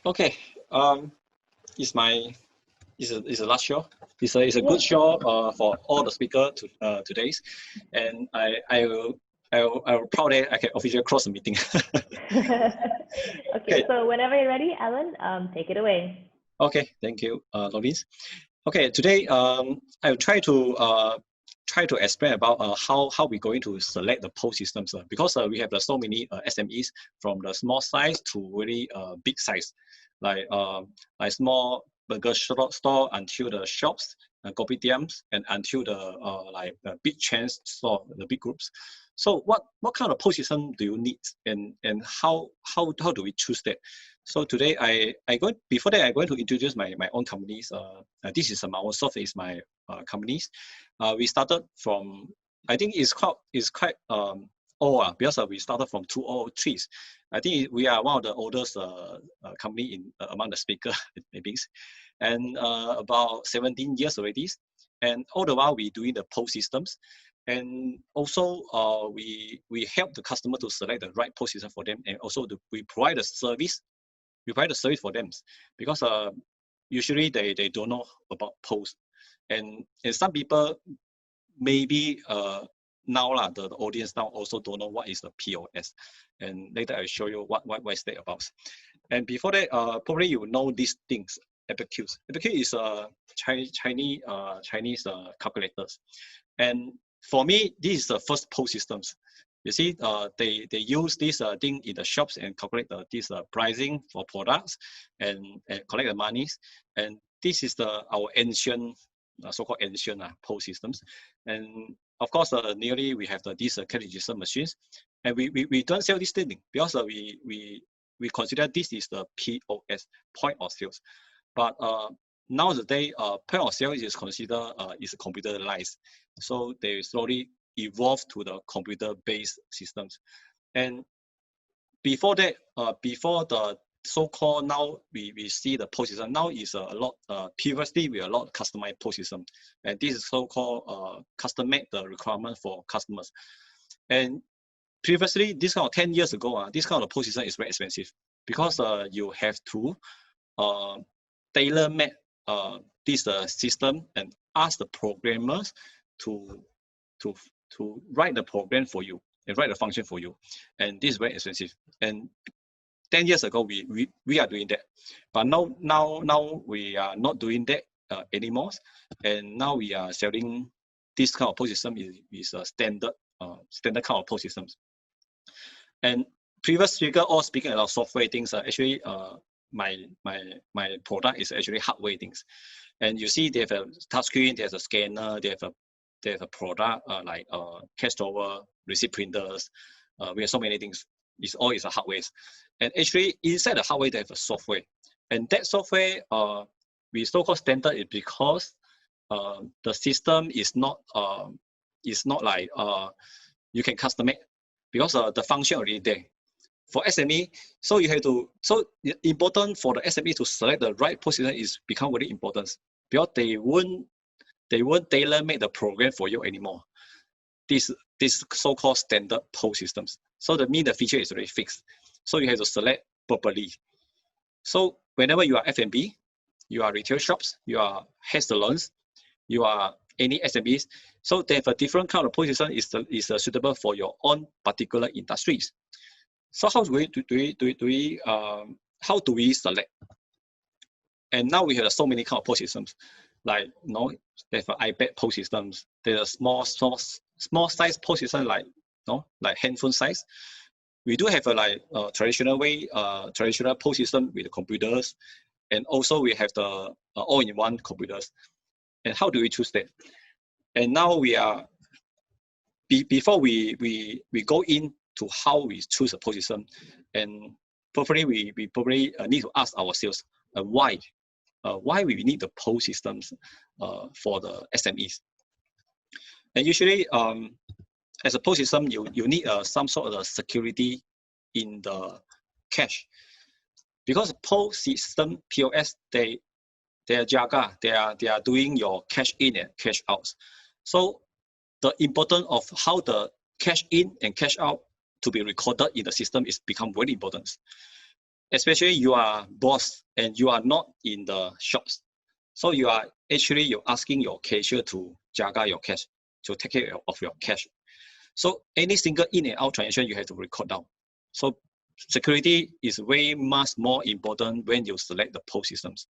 Okay, it's a last show. It's a good show for all the speakers today's, and I will proud that I can officially close the meeting. Okay, so whenever you're ready, Alan, take it away. Okay, thank you, Lourdes. Okay, today I will try to explain about how we're going to select the POS systems because we have so many SMEs from the small size to really big size, like small burger store until the shops, kopitiams, and until the big chains store, the big groups. So what kind of POS system do you need, and how do we choose that? So today I'm going to introduce my own companies. This is Marvelsoft is my companies. We started from, I think it's quite old because we started from 2003. I think we are one of the oldest company in among the speaker maybe, and about 17 years already. And all the while we doing the POS systems, and also we help the customer to select the right POS system for them, and also we provide the service. We provide the service for them because usually they don't know about POS, and some people maybe now the audience now also don't know what is the POS, and later I'll show you what is that about. And before that, probably you know these things. FAQs. FAQ is Chinese calculators, and for me this is the first POS systems. You see, they use this thing in the shops and calculate this pricing for products and collect the monies. And this is our ancient, so-called ancient POS systems. And of course, nearly we have these cash register machines, and we don't sell this thing because we consider this is the POS, point of sales. But nowadays, point of sale is considered is computerized, so they slowly evolve to the computer-based systems. And before that, before the so-called now we see the POS system, now is a lot, previously we a lot of customized POS system, and this is so-called custom-made the requirement for customers. And previously, this kind of 10 years ago, this kind of POS system is very expensive because you have to tailor-make this system and ask the programmers to write the program for you and write the function for you, and this is very expensive. And 10 years ago we are doing that, but now we are not doing that anymore, and now we are selling this kind of POS system is a standard kind of POS systems. And previous speaker all speaking about software things. Actually my product is actually hardware things, and you see they have a touchscreen, there's a scanner, they have a product like cash drawer, receipt printers. We have so many things. It's all a hardware, and actually inside the hardware they have a software, and that software we so-called standard is because the system is not like you can customize because the function already there. For SME, so you have to, so important for the SME to select the right POS system is become very important because they won't tailor make the program for you anymore. This so-called standard POS systems. So that means the feature is already fixed. So you have to select properly. So whenever you are F&B, you are retail shops, you are hair salons, you are any SMEs, so they have a different kind of POS system is suitable for your own particular industries. So how do we select? And now we have so many kind of POS systems, like they have iPad POS systems. There's a small size POS system like like handphone size. We do have a traditional POS system with the computers, and also we have the all-in-one computers. And how do we choose that? And now we are before we go in to how we choose a POS system, and probably we need to ask ourselves why we need the POS systems for the SMEs. And usually as a POS system you need some sort of security in the cash, because POS system POS they are jaga, they are doing your cash in and cash out. So the importance of how the cash in and cash out to be recorded in the system is become very important. especially you are boss and you are not in the shops. So you are actually, you're asking your cashier to jaga your cash, to take care of your cash. So any single in and out transaction, you have to record down. So security is way much more important when you select the POS systems.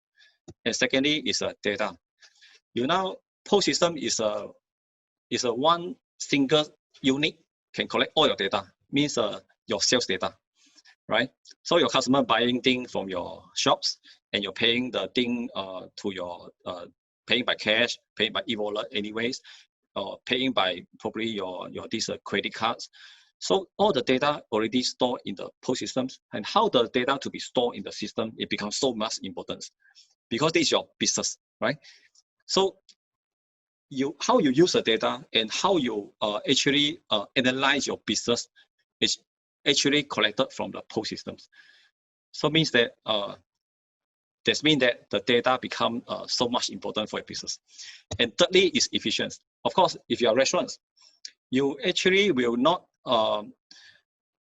And secondly is data. You know, POS system is a one single unit can collect all your data, means your sales data, right? So your customer buying thing from your shops and you're paying the thing to your paying by cash, paying by e-wallet anyways, or paying by probably your these credit cards. So all the data already stored in the POS systems, and how the data to be stored in the system, it becomes so much important because this is your business, right? So how you use the data and how you actually analyze your business is actually collected from the POS systems. So means that this means that the data become so much important for your business. And thirdly is efficiency. Of course, if you are restaurants, you actually will not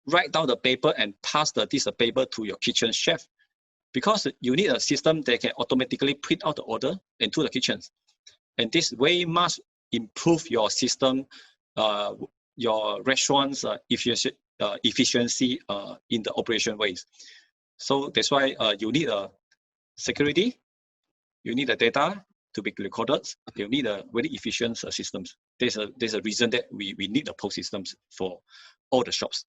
write down the paper and pass this paper to your kitchen chef, because you need a system that can automatically print out the order into the kitchens. And this way must improve your system, your restaurants' efficiency in the operation ways. So that's why you need a security, you need the data to be recorded, you need a very efficient systems. There's a reason that we need the POS systems for all the shops.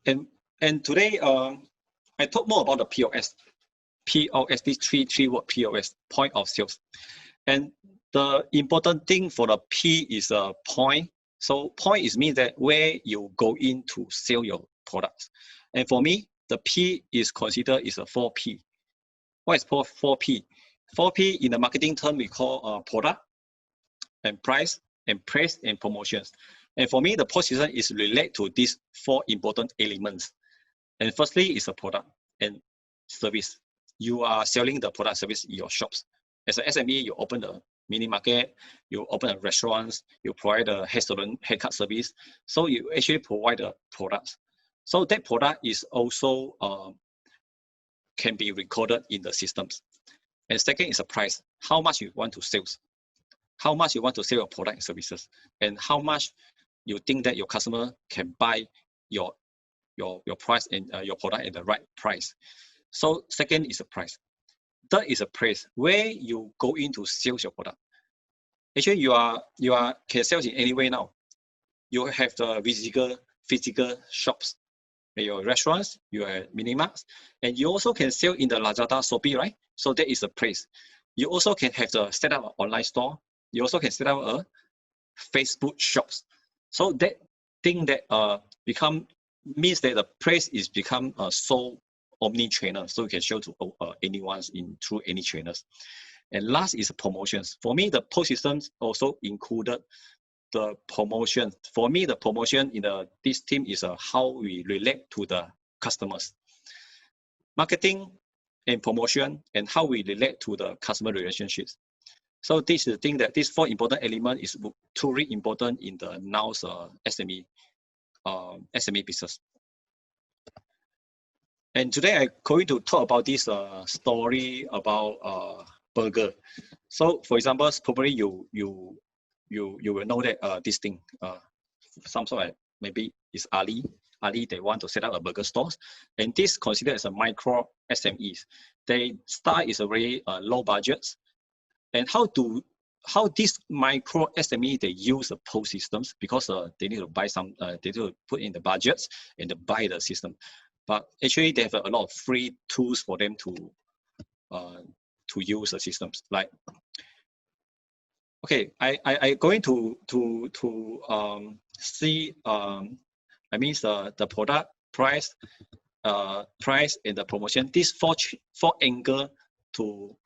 And today I talk more about the POS. POS, this three word POS, point of sales. And the important thing for the P is a point. So point is means that where you go in to sell your products. And for me, the P is considered is a 4P. What is 4P? 4P in the marketing term we call product and price and place and promotions. And for me, the POS system is related to these four important elements. And firstly is a product and service. You are selling the product service in your shops. As an SME, you open the mini market, you open a restaurants, you provide a hair salon, haircut service. So you actually provide the products. So that product is also can be recorded in the systems. And second is a price. How much you want to sell? How much you want to sell your product and services, and how much you think that your customer can buy your price and your product at the right price. So second is a price. Third is a place where you go in to sell your product. Actually, you can sell in any way now. You have the physical shops, your restaurants, your mini marts, and you also can sell in the Lazada, Shopee, right? So that is a place. You also can have the set up an online store. You also can set up a Facebook shops. So that thing that means that the place is become so omni-channel, so you can show to anyone through any channels. And last is promotions. For me, the POS systems also included the promotion. For me, the promotion in this team is how we relate to the customers. Marketing and promotion and how we relate to the customer relationships. So this is the thing that these four important elements is truly important in the now's SME business. And today I'm going to talk about this story about burger. So for example, probably you will know that this thing, some sort of maybe is Ali, they want to set up a burger stores, and this considered as a micro SMEs. They start is a very low budgets, and how this micro SME they use the POS systems, because they need to buy some, they need to put in the budgets and to buy the system. But actually, they have a lot of free tools for them to use the systems. Like, okay, I going to see I mean the product price, price and the promotion. These four angle to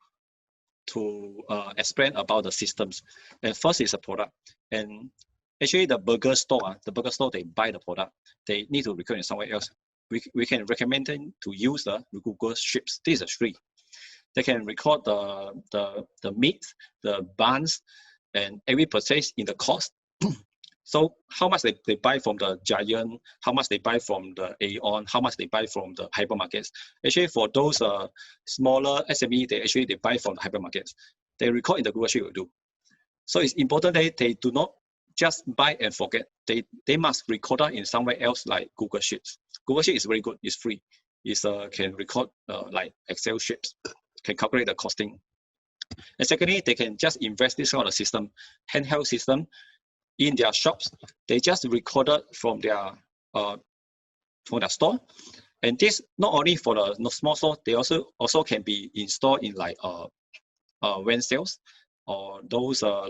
explain about the systems. And first is a product. And actually, the burger store, they buy the product. They need to record it somewhere else. We can recommend them to use the Google Strips. This is free. They can record the meat, the buns, and every purchase in the cost. So how much they buy from the giant, how much they buy from the Aeon, how much they buy from the hypermarkets. Actually, for those smaller SME, they buy from the hypermarkets. They record in the Google Sheet will do. So it's important that they do not just buy and forget. They must record it in somewhere else like Google Sheets. Google Sheet is very good. It's free. It's can record like Excel sheets, can calculate the costing. And secondly, they can just invest this kind of system, handheld system, in their shops. They just record it from their store. And this not only for the small store, they also can be installed in like van sales or those food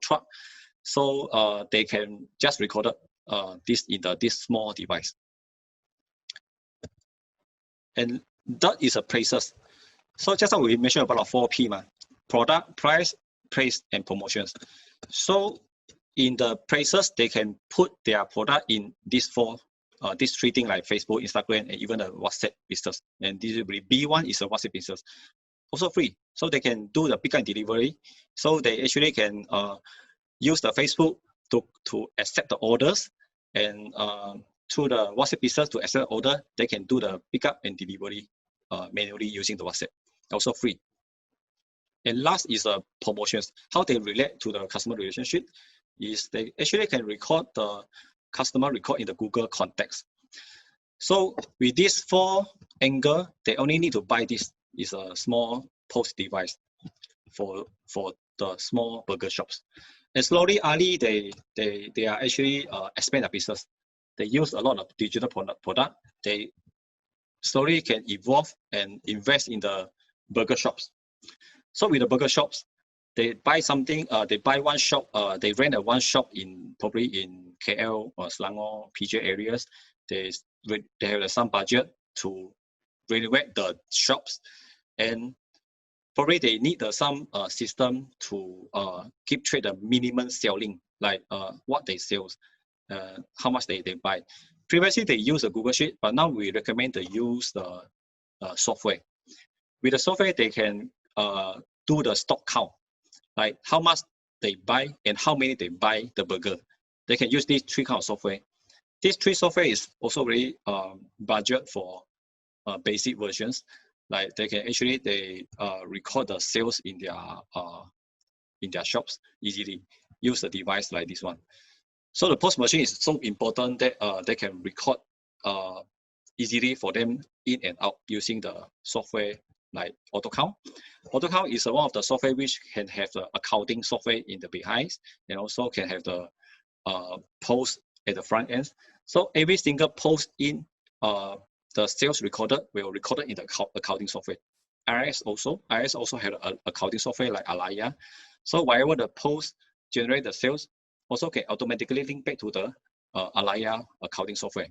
truck. So they can just record this in this small device. And that is a places. So just like we mentioned about 4P, product, price, place, and promotions. So in the places, they can put their product in these three things like Facebook, Instagram, and even the WhatsApp business. And this will be B1 is a WhatsApp business, also free. So they can do the pick and delivery. So they actually can use the Facebook to accept the orders, and through the WhatsApp business to accept the order, they can do the pickup and delivery manually using the WhatsApp, also free. And last is promotions. How they relate to the customer relationship is they actually can record the customer record in the Google context. So with this 4 angle, they only need to buy this is a small POS device for the small burger shops. And slowly, Ali, they are actually expand their business. They use a lot of digital product. They slowly can evolve and invest in the burger shops. So with the burger shops, they buy something. They buy one shop. They rent a one shop probably in KL or Selangor, PJ areas. They have some budget to renovate the shops, and probably they need some system to keep track the minimum selling, like what they sell, how much they buy. Previously they use a Google Sheet, but now we recommend to use the software. With the software, they can do the stock count, like how much they buy and how many they buy the burger. They can use these 3 kind of software. These 3 software is also very budget for basic versions. Like they can actually record the sales in their shops easily. Use the device like this one. So the POS machine is so important that they can record easily for them in and out using the software like AutoCount. AutoCount is one of the software which can have the accounting software in the behind, and also can have the POS at the front end. So every single POS in the sales recorded will record it in the accounting software. IRS also have an accounting software like Alaya. So wherever the POS generate the sales, also can automatically link back to the Alaya accounting software.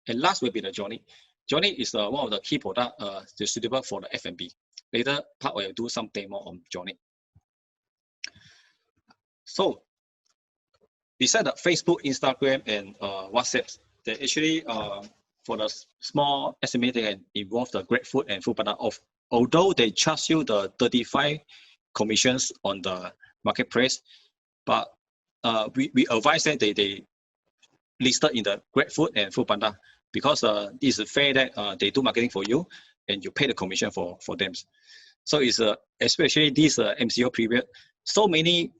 And last will be the Johnny. Johnny is one of the key product suitable for the F&B. Later part I will do some demo on Johnny. So beside the Facebook, Instagram, and WhatsApp, they actually for the small SME, they can involve the GrabFood and Foodpanda. Although they charge you the 35 commissions on the marketplace, but we advise that they listed in the GrabFood and Foodpanda, because it's fair that they do marketing for you and you pay the commission for them. So it's especially this MCO period, so many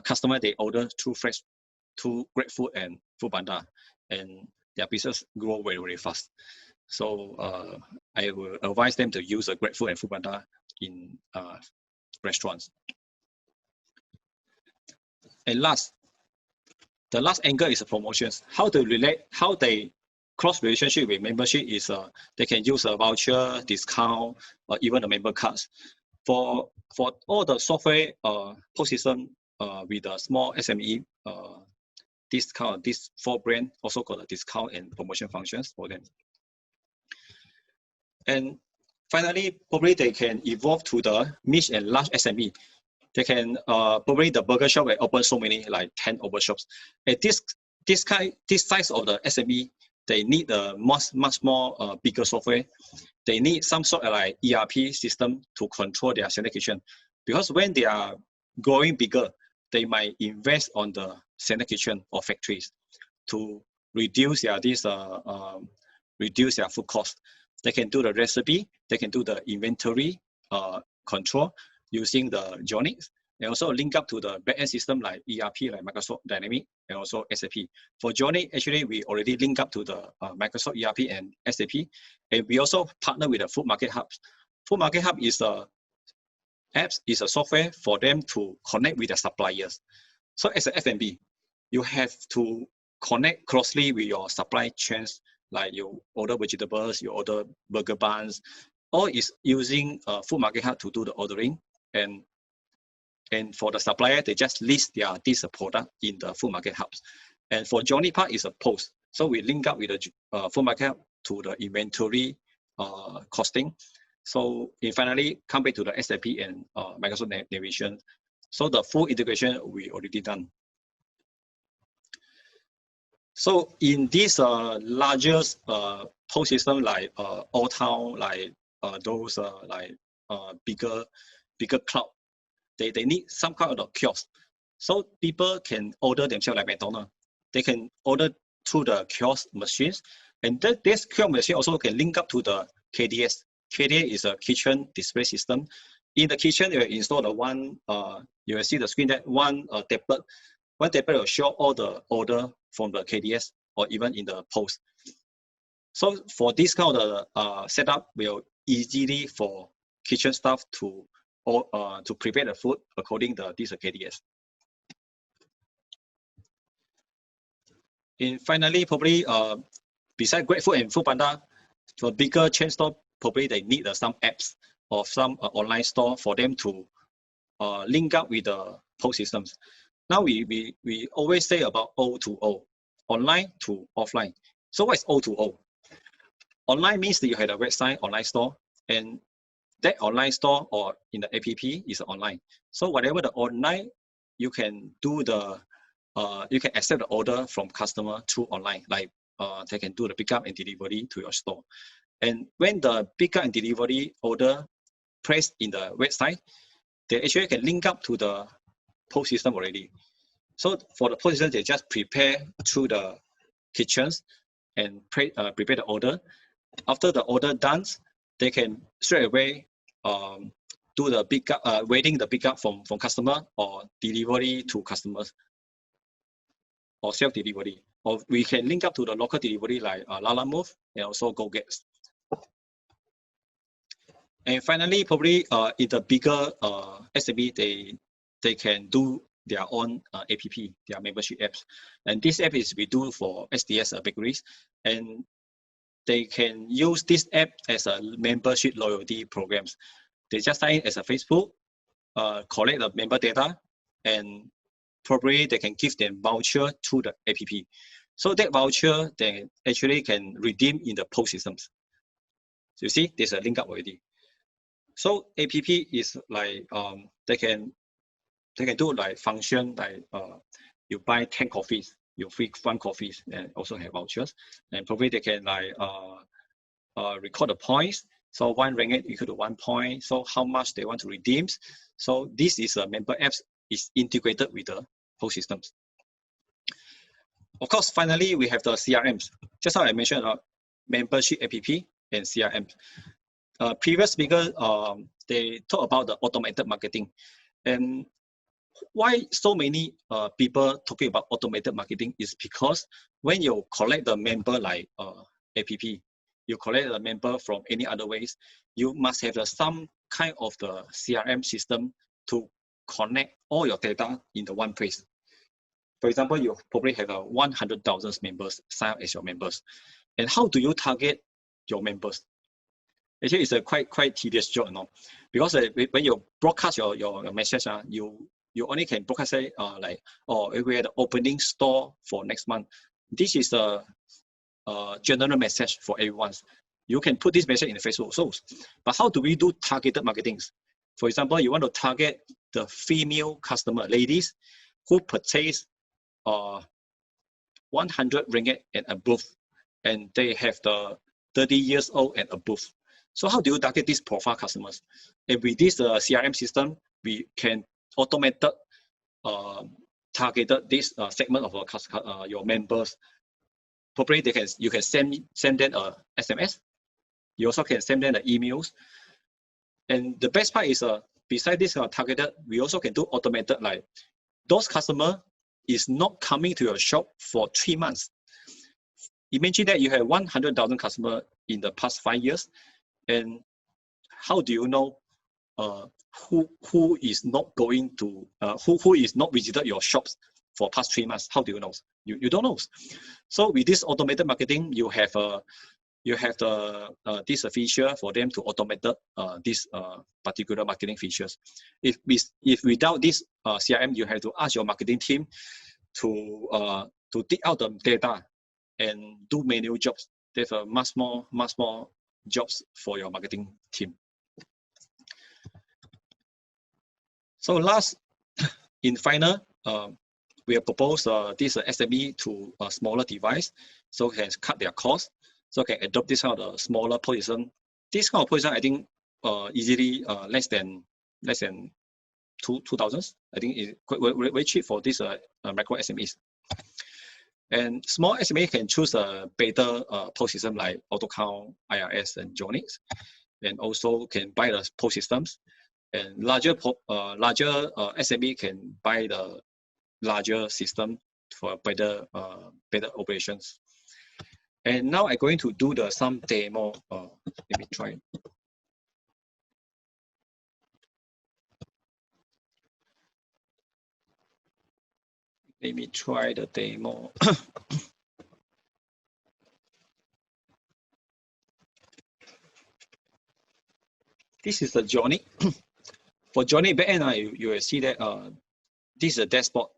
customers they order through GrabFood and Foodpanda, and their business grow very, very fast. So I will advise them to use a GrabFood and Foodpanda in restaurants. And the last angle is promotions. How they cross relationship with membership is they can use a voucher, discount, or even the member cards. For all the software POS system with the small SME, these 4 brands also got a discount and promotion functions for them. And finally, probably they can evolve to the niche and large SME. They can probably the burger shop will open so many like 10 over shops. At this size of the SME, they need a much more bigger software. They need some sort of like ERP system to control their syndication, because when they are growing bigger, they might invest on the syndication or factories to reduce their reduce their food cost. They can do the recipe, they can do the inventory control using the Jonix, and also link up to the backend system like ERP, like Microsoft Dynamics, and also SAP. For Jonix, actually, we already link up to the Microsoft ERP and SAP, and we also partner with the Food Market Hubs. Food Market Hub is a software for them to connect with the suppliers. So as a F&B, you have to connect closely with your supply chains, like you order vegetables, you order burger buns, or is using Food Market Hub to do the ordering. And for the supplier, they just list this product in the Food Market Hubs. And for Johnny part is a post. So we link up with the Food Market Hub to the inventory costing. So it finally come back to the SAP and Microsoft Navigation. So the full integration we already done. So in this largest POS system like Old Town, like those bigger cloud, they need some kind of kiosk. So people can order themselves like McDonald's. They can order through the kiosk machines, and this kiosk machine also can link up to the KDS. KDS is a kitchen display system. In the kitchen, you install the one. You will see the screen that one tablet. One tablet will show all the order from the KDS or even in the post. So for this kind of setup, will easily for kitchen staff to prepare the food according to this KDS. And finally, probably besides GrabFood and Foodpanda, for bigger chain store, probably they need some apps or some online store for them to link up with the POS systems. Now we always say about O2O, online to offline. So what is O2O? Online means that you have a website, online store, and that online store or in the app is online. So whatever the online, you can do you can accept the order from customer through online, like they can do the pickup and delivery to your store. And when the pickup and delivery order placed in the website, they actually can link up to the POS system already. So for the POS system, they just prepare through the kitchens and prepare the order. After the order done, they can straight away do the pickup, waiting the pickup from customer or delivery to customers or self-delivery. Or we can link up to the local delivery like Lalamove and also GoGet. And finally, probably in the bigger SME, they can do their own app, their membership apps. And this app is we do for SDS bakeries. And they can use this app as a membership loyalty programs. They just sign in as a Facebook, collect the member data, and probably they can give them voucher through the app. So that voucher, they actually can redeem in the POS systems. So you see, there's a link up already. So app is like they can do like function like you buy 10 coffees, you free 1 coffee and also have vouchers. And probably they can like record the points. So 1 ringgit equal to 1 point. So how much they want to redeem. So this is a member apps is integrated with the POS systems. Of course, finally we have the CRMs. Just how I mentioned about membership app and CRM. Previous speaker they talk about the automated marketing, and why so many people talking about automated marketing is because when you collect the member like app, you collect the member from any other ways, you must have some kind of the CRM system to connect all your data in the one place. For example, you probably have 100,000 members sign up as your members. And how do you target your members? Actually, it's a quite tedious job, no? Because when you broadcast your message, you only can broadcast say like, oh, we had the opening store for next month. This is a general message for everyone. You can put this message in the Facebook. So, but how do we do targeted marketing? For example, you want to target the female customer, ladies who purchase 100 ringgit and above, and they have the 30 years old and above. So how do you target these profile customers? And with this CRM system, we can automate targeted this segment of your members. Probably you can send them a SMS. You also can send them the emails. And the best part is beside this targeted, we also can do automated, like those customer is not coming to your shop for 3 months. Imagine that you have 100,000 customers in the past 5 years, and how do you know who is not going to who is not visited your shops for past 3 months? How do you know? You don't know. So with this automated marketing, you have this feature for them to automate this particular marketing features. If without this CRM, you have to ask your marketing team to dig out the data and do manual jobs. There's much more jobs for your marketing team. So last, in final, we have proposed this SME to a smaller device, so can cut their cost, so can adopt this kind of smaller POS system. This kind of POS system, I think, easily less than 2,000. I think it's very cheap for this micro SMEs. And small SME can choose a better POS system like AutoCount, IRS, and Jonix, and also can buy the POS systems. And larger SME can buy the larger system for better operations. And now I'm going to do some demo. Let me try. Let me try the demo. This is the Jonix. For Jonix backend, you will see that this is a dashboard.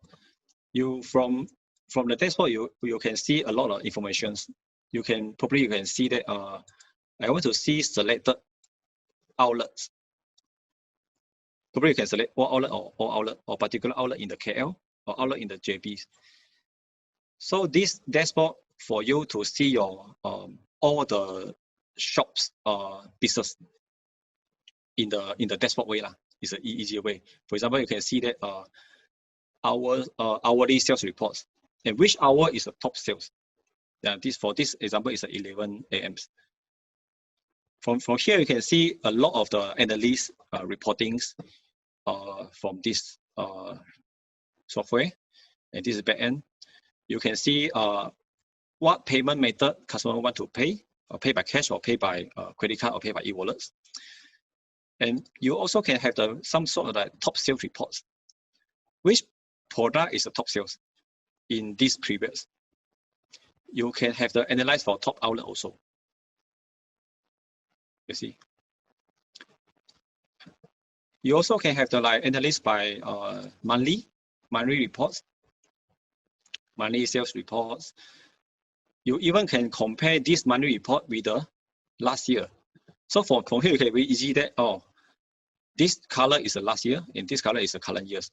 From the dashboard, you can see a lot of information. You can see that I want to see selected outlets. Probably you can select one outlet or all outlet or particular outlet in the KL or outlet in the JBs. So this dashboard for you to see your all the shops business in the dashboard way lah. It's an easier way. For example, you can see that our hourly sales reports and which hour is the top sales. For this example is 11 a.m. From here you can see a lot of the analyst reportings from this software, and this is backend. You can see what payment method customer want to pay, or pay by cash, or pay by credit card, or pay by e-wallets. And you also can have some sort of like top sales reports. Which product is the top sales in this period? You can have the analyze for top outlet also. You see. You also can have the like analysis by monthly reports, monthly sales reports. You even can compare this monthly report with the last year. So from here you can be easy that this color is the last year and this color is the current years.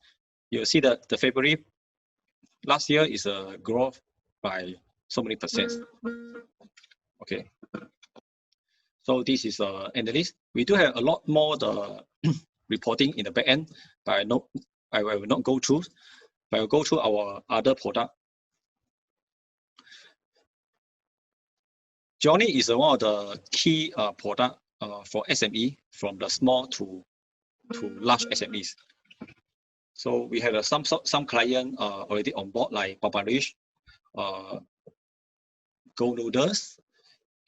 You see that the February last year is a growth by so many percent. Okay. So this is analyst. We do have a lot more the reporting in the back end, but I will not go through. But I will go through our other product. Jonix is one of the key product for SME, from the small to large SMEs. So we have some client already on board, like Babarish, Go Noodles,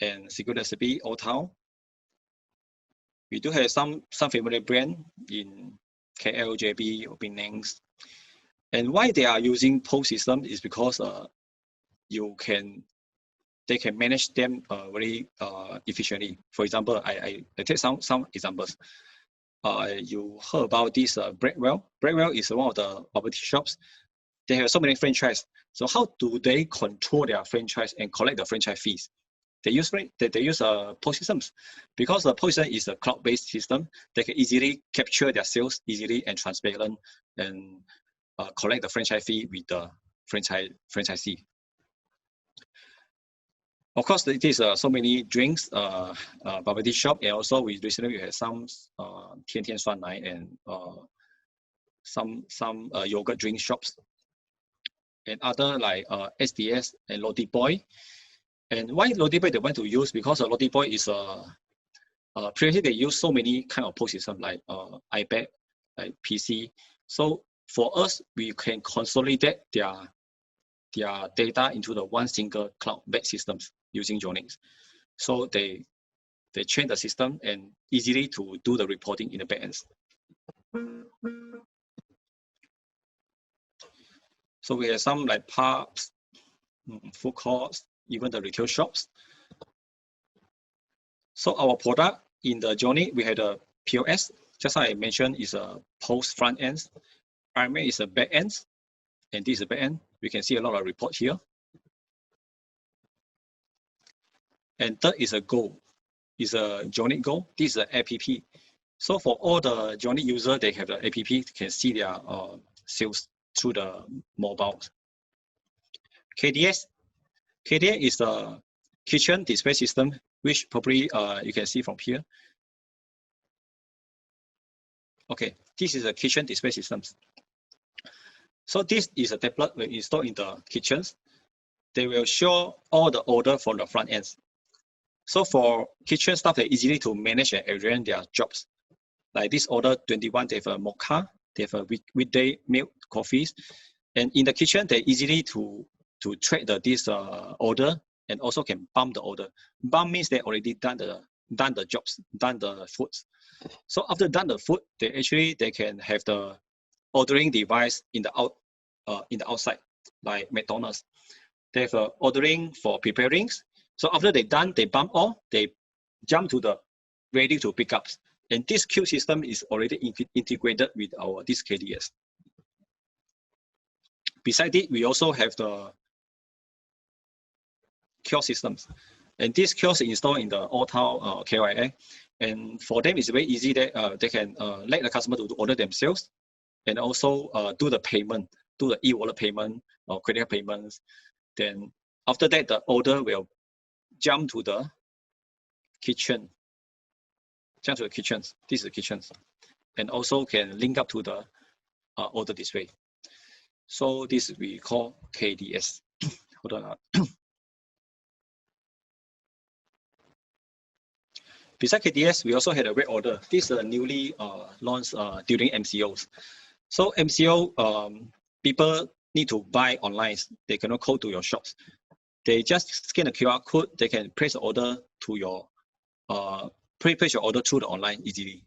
and Secret Recipe, Old Town. We do have some family brand in KL, JB, or Penang. And why they are using POS system is because they can manage them very efficiently. For example, I take some examples. You heard about this Breadwell. Breadwell is one of the bubble tea shops. They have so many franchise. So how do they control their franchise and collect the franchise fees? They use POS systems, because the POS system is a cloud-based system. They can easily capture their sales easily and transparent, and collect the franchise fee with the franchisee. Of course, it is so many drinks, bubble tea shop, and also we recently had some Tian Tian Suan Nai and some yogurt drink shops, and other like SDS and Loti Boy. And why Loti Boy they want to use? Because Loti Boy is previously they use so many kind of POS system like iPad, like PC. So for us, we can consolidate their data into the one single cloud-based systems using Yonix. So they train the system and easily to do the reporting in the backend. So we have some like pubs, food courts, even the retail shops. So our product in the journey, we had a POS. Just like I mentioned, is a POS front end. RMA is a back end, and this is a back end. We can see a lot of report here. And third is a Go, is a Johnny Go. This is an app. So for all the Johnny user, they have the app, can see their sales through the mobile. KDS is the kitchen display system, which probably you can see from here. Okay, this is a kitchen display systems. So this is a tablet we install in the kitchens. They will show all the order from the front ends. So for kitchen staff, they easily to manage and arrange their jobs. Like this order 21, they have a mocha, they have a weekday milk coffees, and in the kitchen they easily to track this order and also can bump the order. Bump means they already done the jobs, done the foods. So after done the food, they can have the ordering device in the outside, like McDonald's. They have ordering for preparings. So after they done, they bump all, they jump to the ready to pick ups. And this queue system is already integrated with this KDS. Besides it, we also have the kiosk systems. And this kiosk is installed in the all-town KYA. And for them, it's very easy that they can let the customer to order themselves and also do the payment, do the e-wallet payment or credit card payments. Then after that, the order will jump to the kitchen. Jump to the kitchens. This is the kitchens. And also can link up to the order display. So this we call KDS. Hold on. Besides KDS, we also had a red order. This is a newly launched during MCOs. So MCO, people need to buy online. They cannot call to your shops. They just scan the QR code. They can place the order to your, place your order through the online easily.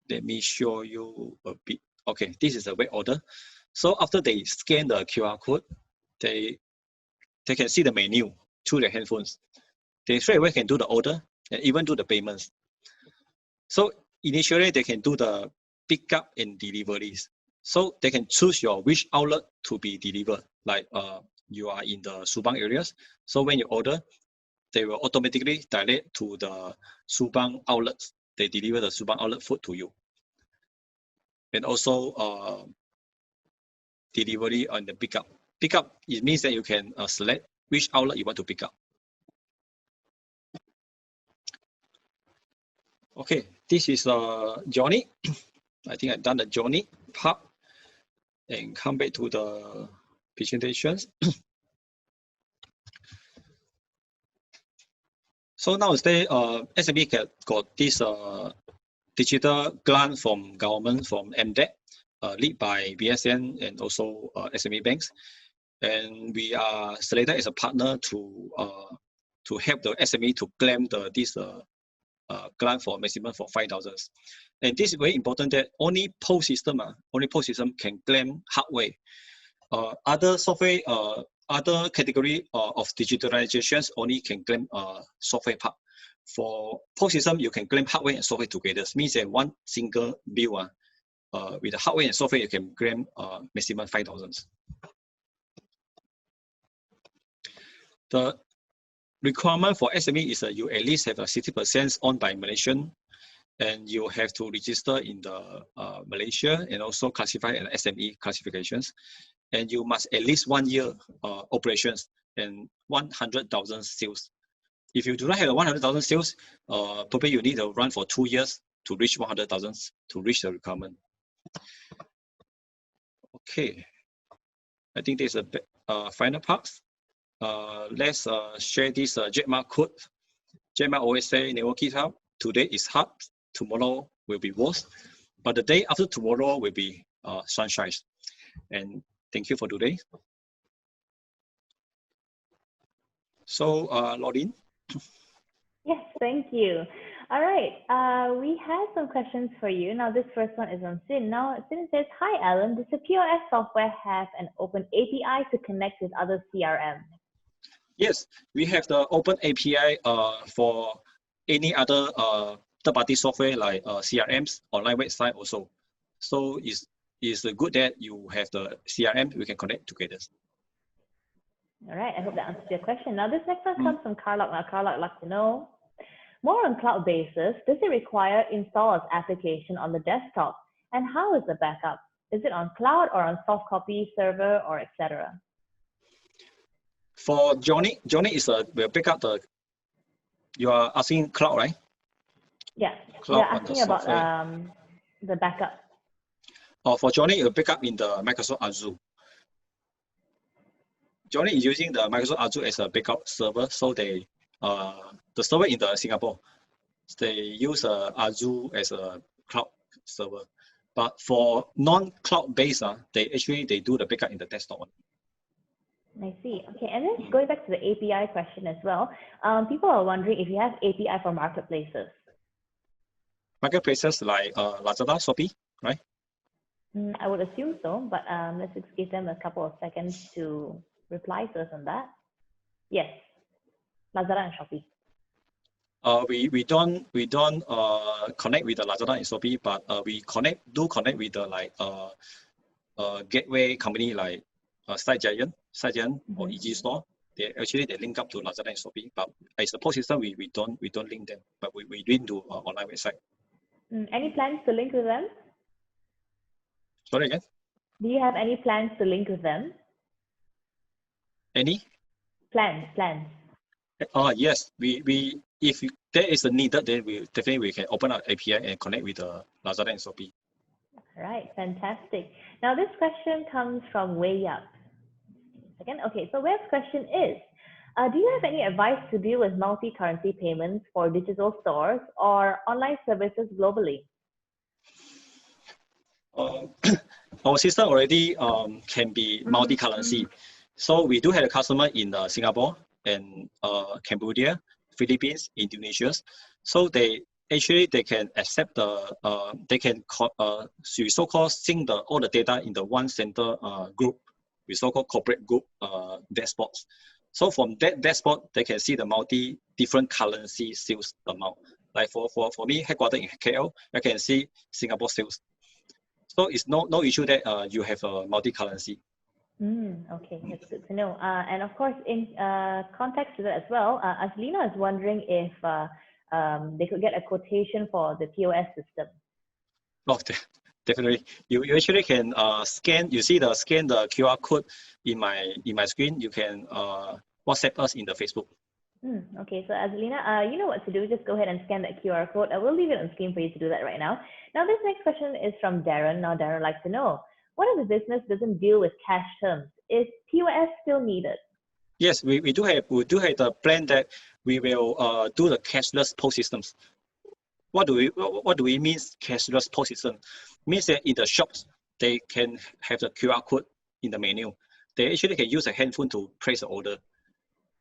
Let me show you a bit. Okay, this is a web order. So after they scan the QR code, they can see the menu through their handphones. They straight away can do the order and even do the payments. So initially they can do the pickup and deliveries. So they can choose which outlet to be delivered. Like you are in the Subang areas. So when you order, they will automatically direct to the Subang outlets. They deliver the Subang outlet food to you. And also delivery on the pickup. Pickup, it means that you can select which outlet you want to pick up. Okay, this is Johnny. I think I've done the Johnny part and come back to the presentations. So nowadays, SME got this digital grant from government, from MDEC, led by BSN and also SME banks. And we are selected as a partner to help the SME to claim this grant for maximum for 5,000. And this is very important that only POS system can claim hardware. Other software, other category of digitalizations only can claim software part. For POS system, you can claim hardware and software together. It means that one single bill with the hardware and software, you can claim maximum 5,000. The requirement for SME is that you at least have a 60% owned by Malaysian, and you have to register in the Malaysia and also classify as SME classifications. And you must at least 1 year operations and 100,000 sales. If you do not have 100,000 sales, probably you need to run for 2 years to reach 100,000 to reach the requirement. Okay, I think this is a final part. Let's share this Jack Ma quote. Jack Ma always say, never give up. Today is hard, tomorrow will be worse, but the day after tomorrow will be sunshine. And thank you for today. So, Lauren. Yes, thank you. All right, we have some questions for you. Now, this first one is on Sin. Now, Sin says, hi, Alan. Does the POS software have an open API to connect with other CRM? Yes, we have the open API for any other third-party software like CRMs, online website also. So it's good that you have the CRM, we can connect together. All right, I hope that answers your question. Now, this next one comes from Carlock. Now, Carlock would like to know, more on cloud basis, does it require install of application on the desktop? And how is the backup? Is it on cloud or on soft copy, server, or etc.? For Johnny is will pick up the, you are asking cloud, right? Yeah, cloud we're asking about the backup. For Johnny, it will pick up in the Microsoft Azure. Johnny is using the Microsoft Azure as a backup server, so they the server in the Singapore, they use Azure as a cloud server. But for non-cloud based, they do the backup in the desktop one. I see. Okay, and then going back to the API question as well, people are wondering if you have API for marketplaces. Marketplaces like Lazada, Shopee, right? I would assume so, but let's just give them a couple of seconds to reply to us on that. Yes, Lazada and Shopee. We don't connect with the Lazada and Shopee, but we connect with the gateway company like Site Giant or EG Store. They link up to Lazada and Shopee, but as a POS system, we don't link them, but we link to online website. Any plans to link with them? Sorry again? Do you have any plans to link with them? Any? Plans. Yes, if there is a needed, then we can open up API and connect with the Lazada and Shopee. All right, fantastic. Now this question comes from Way Up. Again, okay, so Web's question is, do you have any advice to deal with multi-currency payments for digital stores or online services globally? Our system already can be multi-currency. So we do have a customer in Singapore and Cambodia, Philippines, Indonesia. So they can accept they can so-called sync all the data in the one center group, we so-called corporate group dashboards. So from that dashboard, they can see the different currency sales amount. Like for me, headquartered in KL, I can see Singapore sales. So it's no issue that you have a multi-currency. Okay, that's good to know. And of course, in context to that as well, Aslina is wondering if they could get a quotation for the POS system. Oh, definitely. You actually can scan. You see scan the QR code in my screen. You can WhatsApp us in the Facebook. Okay, so Azalina, you know what to do. Just go ahead and scan that QR code. I will leave it on screen for you to do that right now. Now, this next question is from Darren. Now, Darren would like to know, what if the business doesn't deal with cash terms? Is POS still needed? Yes, we do have the plan that we will do the cashless POS systems. What do we mean cashless POS system? Means that in the shops they can have the QR code in the menu. They actually can use a handphone to place an order,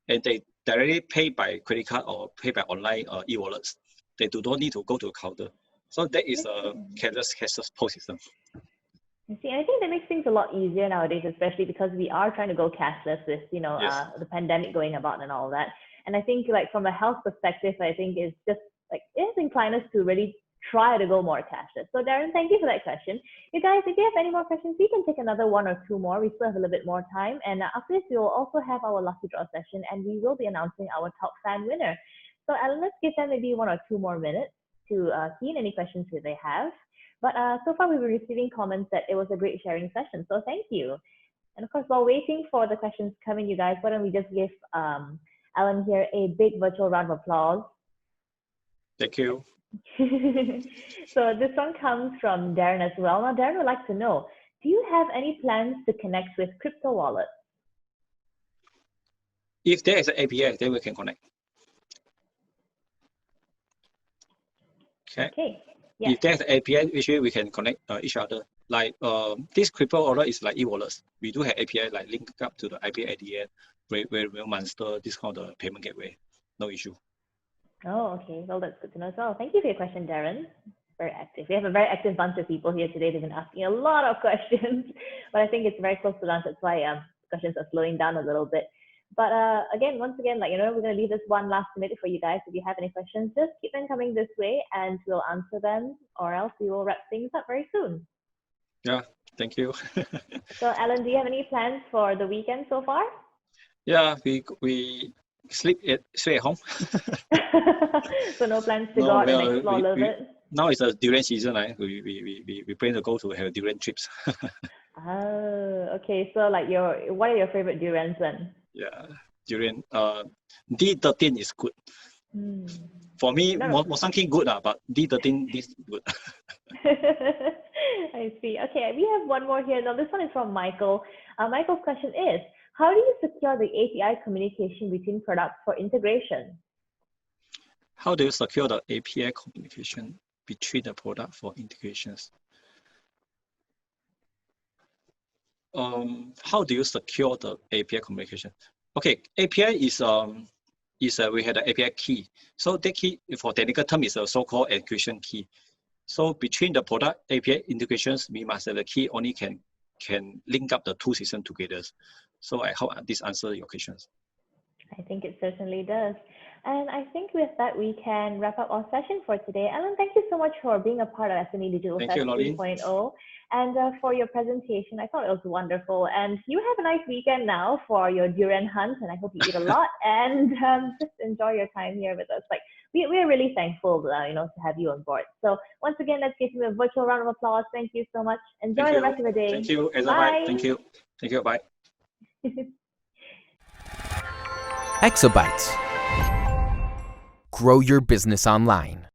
and they directly pay by credit card or pay by online e-wallets. They do not need to go to a counter. So that is a cashless POS system. See, I think that makes things a lot easier nowadays, especially because we are trying to go cashless with, Yes. The pandemic going about and all that. And I think like from a health perspective, I think it's just like it's inclined us to really try to go more cashless. So Darren, thank you for that question. You guys, if you have any more questions, we can take another one or two more. We still have a little bit more time. And after this, we will also have our lucky draw session and we will be announcing our top fan winner. So Alan, let's give them maybe 1 or 2 more minutes to key in any questions that they have. But so far, we've been receiving comments that it was a great sharing session. So thank you. And of course, while waiting for the questions coming, you guys, why don't we just give Alan here a big virtual round of applause. Thank you. So this one comes from Darren as well. Now, Darren would like to know, do you have any plans to connect with crypto wallets? If there is an API, then we can connect. Okay. Yeah. If there's an API, actually we can connect each other. Like this crypto wallet is like e-wallets. We do have API like link up to the API at the end, where Monster, this kind of payment gateway. No issue. Oh, okay. Well, that's good to know as well. Thank you for your question, Darren. Very active. We have a very active bunch of people here today. They've been asking a lot of questions, but I think it's very close to lunch. That's why questions are slowing down a little bit. But again, once again, like, we're going to leave this one last minute for you guys. If you have any questions, just keep them coming this way and we'll answer them, or else we will wrap things up very soon. Yeah, thank you. So, Alan, do you have any plans for the weekend so far? Yeah, we stay at home. So no plans to go out and explore a little bit? Now it's a durian season, right? We plan to go to have durian trips. Oh, okay. So like what are your favorite durians then? Yeah, durian. D13 is good. For me, Mosanking good, but D13 is good. I see. Okay, we have one more here. Now this one is from Michael. Michael's question is, how do you secure the API communication between products for integration? How do you secure the API communication between the product for integrations? How do you secure the API communication? Okay, API is we have the API key. So the key for technical term is a so-called encryption key. So between the product API integrations, we must have the key only can link up the two systems together. So I hope this answers your questions. I think it certainly does. And I think with that, we can wrap up our session for today. Alan, thank you so much for being a part of SME Digital Fest 3.0 and for your presentation. I thought it was wonderful. And you have a nice weekend now for your durian hunt, and I hope you eat a lot and just enjoy your time here with us. Like we're really thankful, to have you on board. So once again, let's give you a virtual round of applause. Thank you so much. Enjoy the rest of the day. Thank you. Bye. Thank you. Thank you. Bye. Exabytes. Grow your business online.